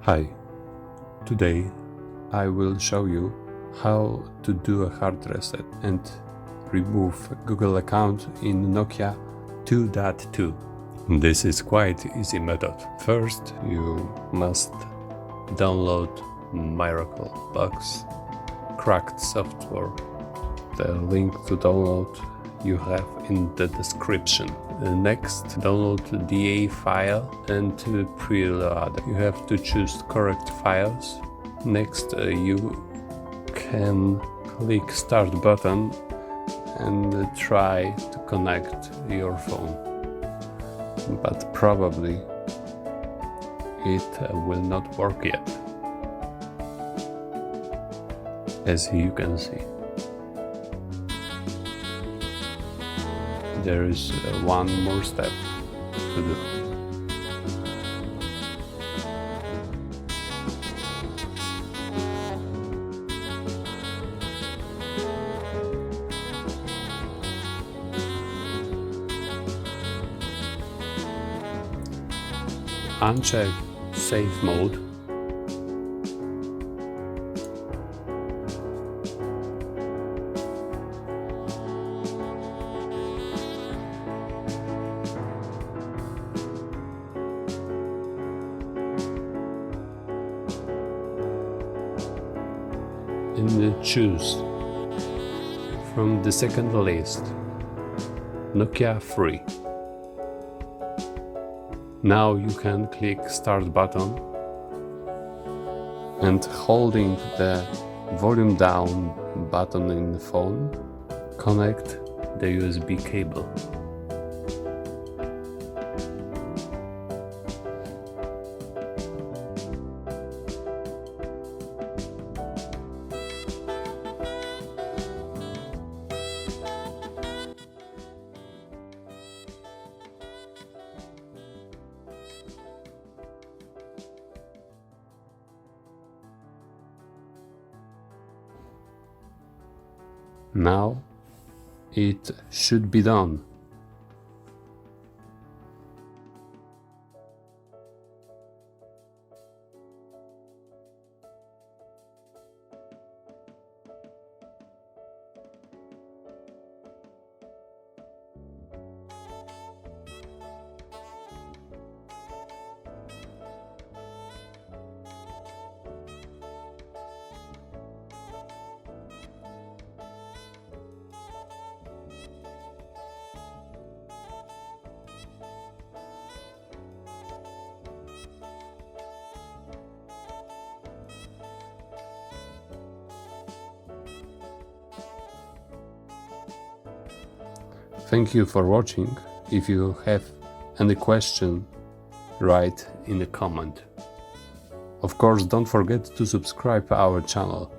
Hi, today I will show you how to do a hard reset and remove Google account in Nokia 2.2. This is quite easy method. First, you must download Miracle Box cracked software. The link to download you have in the description. Next, download the DA file and preload. You have to choose correct files. Next, you can click start button and try to connect your phone. But probably it will not work yet, as you can see. There is one more step to do. Uncheck safe mode. And choose from the second list Nokia 3. Now you can click start button and holding the volume down button in the phone, connect the USB cable. Now it should be done. Thank you for watching. If you have any question, write in the comment. Of course, don't forget to subscribe our channel.